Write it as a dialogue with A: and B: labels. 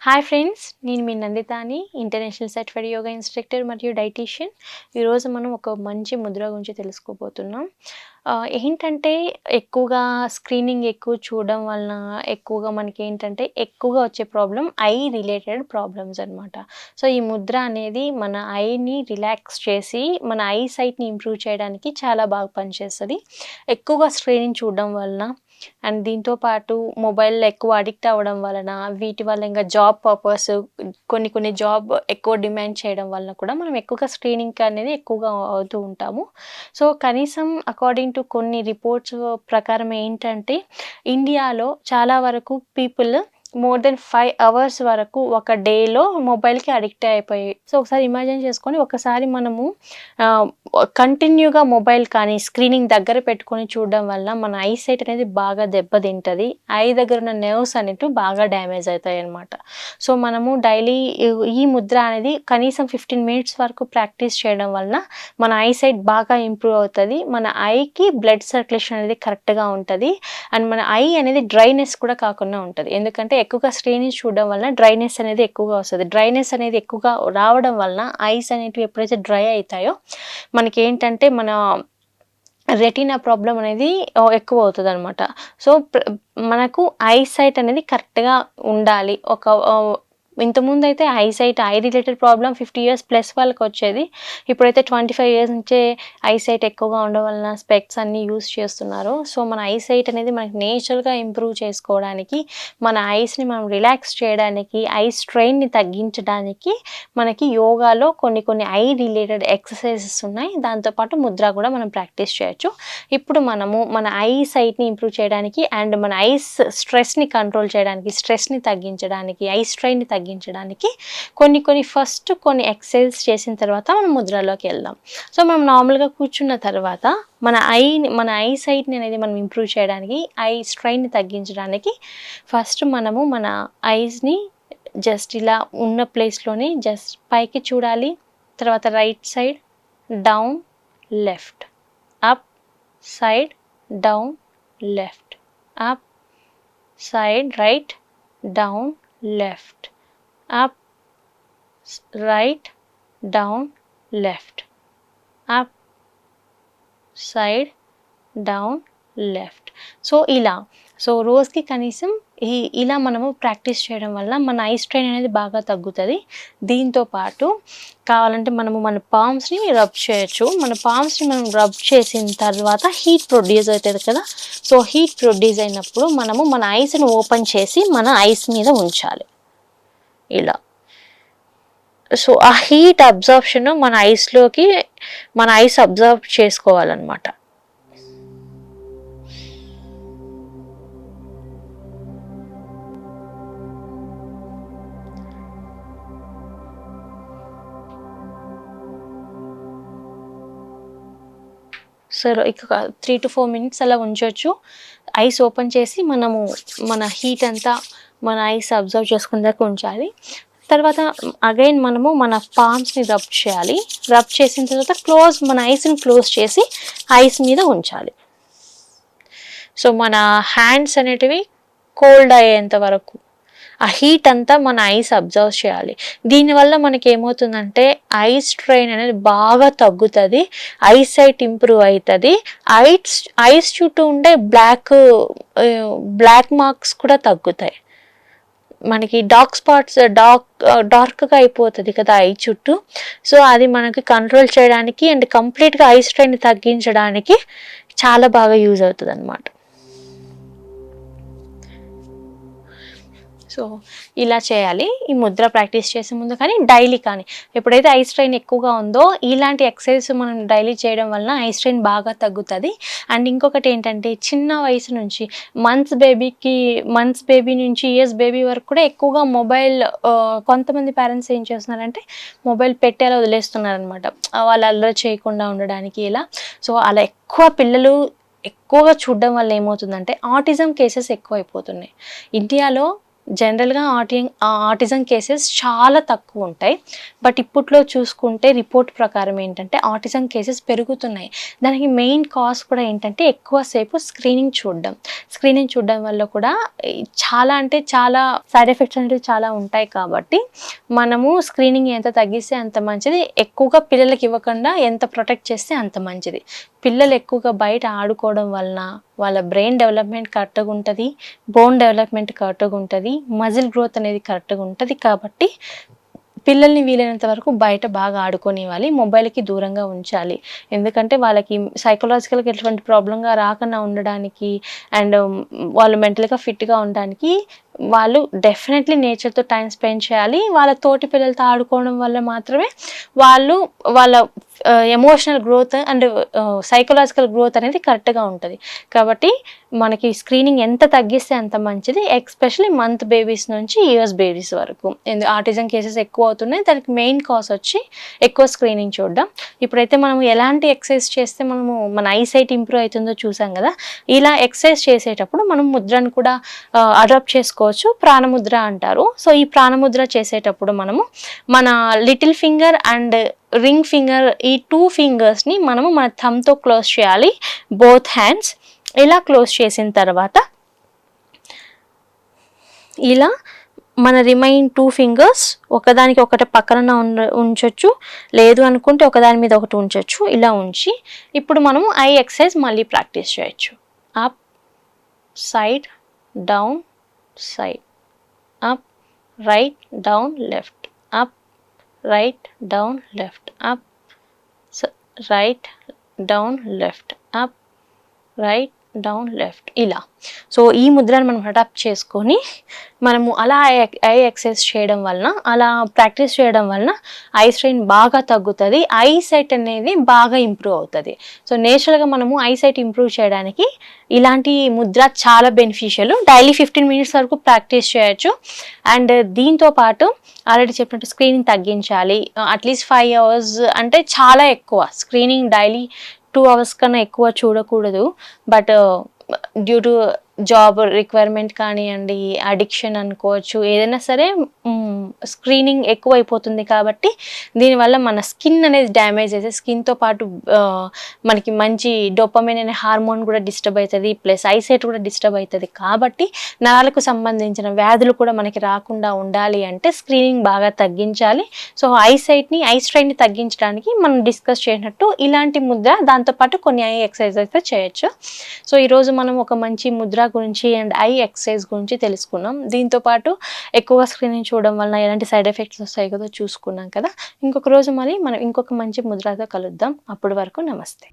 A: Hi friends, నేను మీ నందితాని, international certified yoga instructor మరియు dietitian. ఈరోజు మనం ఒక మంచి ముద్ర గురించి తెలుసుకోబోతున్నాం. ఏంటంటే ఎక్కువగా స్క్రీనింగ్ ఎక్కువ చూడడం వలన ఎక్కువగా మనకేంటంటే ఎక్కువగా వచ్చే ప్రాబ్లమ్ ఐ రిలేటెడ్ ప్రాబ్లమ్స్ అనమాట. సో, ఈ ముద్ర అనేది మన ఐని రిలాక్స్ చేసి మన ఐ సైట్‌ని ఇంప్రూవ్ చేయడానికి చాలా బాగా పనిచేస్తది. ఎక్కువగా స్క్రీనింగ్ చూడడం వలన అండ్ దీంతో పాటు మొబైల్‌లో ఎక్కువ అడిక్ట్ అవ్వడం వలన, వీటి వల్ల ఇంక జాబ్ పర్పస్ కొన్ని జాబ్ ఎక్కువ డిమాండ్ చేయడం వలన కూడా మనం ఎక్కువగా స్క్రీనింగ్ అనేది ఎక్కువగా అవుతూ ఉంటాము. సో, కనీసం అకార్డింగ్ టు కొన్ని రిపోర్ట్స్ ప్రకారం ఏంటంటే, ఇండియాలో చాలా వరకు పీపుల్ మోర్ దెన్ 5 అవర్స్ వరకు ఒక డేలో మొబైల్‌కి అడిక్ట్ అయిపోయి. సో, ఒకసారి ఇమాజిన్ చేసుకొని ఒకసారి మనము ఆహ్, కంటిన్యూగా మొబైల్ కానీ, స్క్రీనింగ్ దగ్గర పెట్టుకొని చూడడం వల్ల మన ఐ సైట్ అనేది బాగా దెబ్బతింటది. ఐ దగ్గర ఉన్న నెర్వ్స్ అనేటివి బాగా డ్యామేజ్ అవుతాయన్నమాట. సో, మనము డైలీ ఈ ముద్ర అనేది కనీసం 15 మినిట్స్ వరకు ప్రాక్టీస్ చేయడం వలన మన ఐ సైట్ బాగా ఇంప్రూవ్ అవుతది. మన ఐకి బ్లడ్ సర్క్యులేషన్ అనేది కరెక్ట్‌గా ఉంటది. అండ్ మన ఐ అనేది డ్రైనెస్ కూడా కాకుండా ఉంటది. ఎందుకంటే ఎక్కువగా స్క్రీనింగ్ చూడడం వలన డ్రైనెస్ అనేది ఎక్కువగా వస్తది. డ్రైనెస్ అనేది ఎక్కువగా రావడం వలన ఐస్ అనేటివి ఎప్పుడైతే డ్రై అయితాయో మనకేంటంటే మన రెటీనా ప్రాబ్లమ్ అనేది ఎక్కువవుతదనమాట. సో, మనకు ఐ సైట్ అనేది కరెక్ట్‌గా ఉండాలి. ఇంతకుముందయితే eye related problem 50 years plus వాళ్ళకొచ్చేది. ఇప్పుడైతే 25 ఇయర్స్ నుంచే ఐ సైట్ ఎక్కువగా ఉండడం వలన స్పెక్ట్స్ అన్నీ యూజ్ చేస్తున్నారు. సో, మన ఐ సైట్ అనేది మనకి నేచురల్‌గా ఇంప్రూవ్ చేసుకోవడానికి, మన ఐస్‌ని మనం రిలాక్స్ చేయడానికి, ఐ స్ట్రెయిన్‌ని తగ్గించడానికి మనకి యోగాలో కొన్ని ఐ రిలేటెడ్ ఎక్సర్సైజెస్ ఉన్నాయి. దాంతో పాటు ముద్ర కూడా మనం ప్రాక్టీస్ చేయొచ్చు. ఇప్పుడు మనము మన ఐ సైట్‌ని ఇంప్రూవ్ చేయడానికి అండ్ మన ఐస్ స్ట్రెస్‌ని కంట్రోల్ చేయడానికి, స్ట్రెస్‌ని తగ్గించడానికి, ఐ స్ట్రెయిన్‌ని తగ్గించడానికి ఫస్ట్ కొన్ని ఎక్సర్సైజెస్ చేసిన తర్వాత మనం ముద్రలోకి వెళ్దాం. సో, మనం నార్మల్‌గా కూర్చున్న తర్వాత మన ఐ సైట్‌ని అనేది మనం ఇంప్రూవ్ చేయడానికి, ఐ స్ట్రెయిన్‌ని తగ్గించడానికి ఫస్ట్ మనము మన ఐస్‌ని జస్ట్ ఇలా ఉన్న ప్లేస్‌లోనే జస్ట్ పైకి చూడాలి. తర్వాత right side, down, left, up, side, down, left, up, side, right, down, left, up, right, down, left, up, side, down, left. So రోజుకి కనీసం ఇలా మనము ప్రాక్టీస్ చేయడం వల్ల మన ఐ స్ట్రెయిన్ అనేది బాగా తగ్గుతుంది. దీంతో పాటు కావాలంటే మనము మన పామ్స్ని రబ్ చేయొచ్చు. మన పామ్స్ని మనం రబ్ చేసిన తర్వాత హీట్ ప్రొడ్యూస్ అవుతుంది కదా. సో, హీట్ ప్రొడ్యూస్ అయినప్పుడు మనము మన ఐస్ని ఓపెన్ చేసి మన ఐస్ మీద ఉంచాలి ఇలా. సో, ఆ హీట్ అబ్జార్ప్షన్ మన ఐస్ అబ్జర్వ్ చేసుకోవాలన్నమాట. సో, ఇక 3 to 4 మినిట్స్ అలా ఉంచొచ్చు. ఐస్ ఓపెన్ చేసి మనము మన హీట్ అంతా మన ఐస్ అబ్జర్వ్ చేసుకునే దాకా ఉంచాలి. తర్వాత అగైన్ మనము మన పామ్స్ని రబ్ చేయాలి. రబ్ చేసిన తర్వాత మన ఐస్ని క్లోజ్ చేసి ఐస్ మీద ఉంచాలి. సో, మన హ్యాండ్స్ అనేటివి కోల్డ్ అయ్యేంత వరకు ఆ హీట్ అంతా మన ఐస్ అబ్జర్వ్ చేయాలి. దీనివల్ల మనకి ఏమవుతుందంటే ఐ స్ట్రెయిన్ అనేది బాగా తగ్గుతుంది. ఐ సైట్ ఇంప్రూవ్ అవుతుంది. ఐస్ చుట్టూ ఉండే బ్లాక్ మార్క్స్ కూడా తగ్గుతాయి. మనకి డార్క్గా అయిపోతుంది కదా ఐ చుట్టూ. సో, అది మనకి కంట్రోల్ చేయడానికి అండ్ కంప్లీట్గా ఐ స్ట్రెయిన్ తగ్గించడానికి చాలా బాగా యూజ్ అవుతుంది అన్నమాట. సో, ఇలా చేయాలి. ఈ ముద్ర ప్రాక్టీస్ చేసే ముందు కానీ డైలీ కానీ ఎప్పుడైతే ఐ స్ట్రెయిన్ ఎక్కువగా ఉందో ఇలాంటి ఎక్సర్సైజెస్ మనం డైలీ చేయడం వలన ఐ స్ట్రెయిన్ బాగా తగ్గుతుంది. అండ్ ఇంకొకటి ఏంటంటే చిన్న వయసు నుంచి మంత్స్ బేబీ నుంచి ఇయర్స్ బేబీ వరకు కూడా ఎక్కువగా మొబైల్ కొంతమంది పేరెంట్స్ ఏం చేస్తున్నారంటే మొబైల్ పెట్టేలా వదిలేస్తున్నారనమాట. వాళ్ళు అల్లరి చేయకుండా ఉండడానికి ఇలా. సో, అలా పిల్లలు ఎక్కువగా చూడడం వల్ల ఏమవుతుందంటే ఆటిజం కేసెస్ ఎక్కువ అయిపోతున్నాయి. ఇండియాలో జనరల్‌గా ఆటిజం కేసెస్ చాలా తక్కువ ఉంటాయి. బట్ ఇప్పట్లో చూసుకుంటే రిపోర్ట్ ప్రకారం ఏంటంటే ఆటిజం కేసెస్ పెరుగుతున్నాయి. దానికి మెయిన్ కాజ్ కూడా ఏంటంటే ఎక్కువ సేపు స్క్రీనింగ్ చూడడం. స్క్రీనింగ్ చూడడం వల్ల కూడా చాలా అంటే చాలా సైడ్ ఎఫెక్ట్స్ అనేవి చాలా ఉంటాయి కాబట్టి మనము స్క్రీనింగ్ ఎంత తగ్గిస్తే అంత మంచిది. ఎక్కువగా పిల్లలకి ఇవ్వకుండా ఎంత ప్రొటెక్ట్ చేస్తే అంత మంచిది. పిల్లలు ఎక్కువగా బయట ఆడుకోవడం వలన వాళ్ళ బ్రెయిన్ డెవలప్మెంట్ కరెక్ట్‌గా ఉంటది. బోన్ డెవలప్మెంట్ కరెక్ట్‌గా ఉంటది. మజిల్ గ్రోత్ అనేది కరెక్ట్‌గా ఉంటది కాబట్టి పిల్లల్ని వీలైనంత వరకు బయట బాగా ఆడుకోనివ్వాలి. మొబైల్‌కి దూరంగా ఉంచాలి. ఎందుకంటే వాళ్ళకి సైకలాజికల్‌గా ఎటువంటి ప్రాబ్లమ్‌గా రాకుండా ఉండడానికి అండ్ వాళ్ళు మెంటల్‌గా ఫిట్‌గా ఉండడానికి వాళ్ళు డెఫినెట్‌లీ నేచర్‌తో టైమ్ స్పెండ్ చేయాలి. వాళ్ళ తోటి పిల్లలతో ఆడుకోవడం వల్ల మాత్రమే వాళ్ళు వాళ్ళ emotional growth and psychological growth అనేది కరెక్ట్‌గా ఉంటది. కాబట్టి మనకి స్క్రీనింగ్ ఎంత తగ్గిస్తే అంత మంచిది. ఎస్పెషల్లీ మంత్ బేబీస్ నుంచి ఇయర్స్ బేబీస్ వరకు. ఆటిజం కేసెస్ ఎక్కువ అవుతున్నాయి. దానికి మెయిన్ కాజ్ వచ్చి ఎక్కువ స్క్రీనింగ్ చూడడం. ఇప్పుడైతే మనం ఎలాంటి ఎక్సర్సైజ్ చేస్తే మనము మన ఐసైట్ ఇంప్రూవ్ అవుతుందో చూసాం కదా! ఇలా ఎక్సర్సైజ్ చేసేటప్పుడు మనం ముద్రను కూడా అడాప్ట్ చేసుకోవచ్చు. ప్రాణముద్ర అంటారు. సో, ఈ ప్రాణముద్ర చేసేటప్పుడు మనము మన little finger and ring finger ఈ 2 ఫింగర్స్‌ని మనము మన థంబ్‌తో క్లోజ్ చేయాలి. Both hands. ఇలా క్లోజ్ చేసిన తర్వాత ఇలా మన రిమైన్ 2 ఫింగర్స్ ఒకదానికి ఒకటి పక్కన ఉంచొచ్చు. లేదు అనుకుంటే ఒకదాని మీద ఒకటి ఉంచొచ్చు. ఇలా ఉంచి ఇప్పుడు మనము ఐ ఎక్సర్సైజ్ మళ్ళీ ప్రాక్టీస్ చేయొచ్చు. Up, side, down, side, up, right, down, left, up, right, down, left, up, right, down, left, up, right, down, left ఇలా. సో, ఈ ముద్రను మనం అడాప్ట్ చేసుకొని మనము అలా ఐ ఎక్సర్సైజ్ చేయడం వలన అలా ప్రాక్టీస్ చేయడం వలన ఐ స్ట్రెయిన్ బాగా తగ్గుతుంది. ఐ సైట్ అనేది బాగా ఇంప్రూవ్ అవుతుంది. సో, నేచురల్గా మనము ఐ సైట్ ఇంప్రూవ్ చేయడానికి ఇలాంటి ముద్ర చాలా బెనిఫిషియల్. డైలీ 15 మినిట్స్ వరకు ప్రాక్టీస్ చేయొచ్చు. అండ్ దీంతో పాటు ఆల్రెడీ చెప్పినట్టు స్క్రీనింగ్ తగ్గించాలి. అట్లీస్ట్ 5 అవర్స్ అంటే చాలా ఎక్కువ. స్క్రీనింగ్ డైలీ 2 అవర్స్ కన్నా ఎక్కువ చూడకూడదు. But due to job requirement కానివ్వండి, అడిక్షన్ అనుకోవచ్చు, ఏదైనా సరే స్క్రీనింగ్ ఎక్కువ అయిపోతుంది కాబట్టి దీనివల్ల మన స్కిన్ అనేది డ్యామేజ్ అయితే స్కిన్తో పాటు మనకి మంచి డోపమైన్ అనే హార్మోన్ కూడా డిస్టర్బ్ అవుతుంది. ప్లస్ ఐసైట్ కూడా డిస్టర్బ్ అవుతుంది. కాబట్టి నరాలకు సంబంధించిన వ్యాధులు కూడా మనకి రాకుండా ఉండాలి అంటే స్క్రీనింగ్ బాగా తగ్గించాలి. సో, ఐ స్ట్రెయిన్ని తగ్గించడానికి మనం డిస్కస్ చేసినట్టు ఇలాంటి ముద్ర, దాంతోపాటు కొన్ని ఐ ఎక్సర్సైజ్ అయితే చేయొచ్చు. సో, ఈరోజు మనం ఒక మంచి ముద్ర గురించి అండ్ ఐ ఎక్సర్సైజ్ గురించి తెలుసుకున్నాం. దీంతో పాటు ఎక్కువ స్క్రీనింగ్ చూడడం వలన ఎలాంటి సైడ్ ఎఫెక్ట్స్ వస్తాయి కదా చూసుకున్నాం కదా. ఇంకొక రోజు మళ్ళీ మనం ఇంకొక మంచి ముద్రతో కలుద్దాం. అప్పటి వరకు నమస్తే.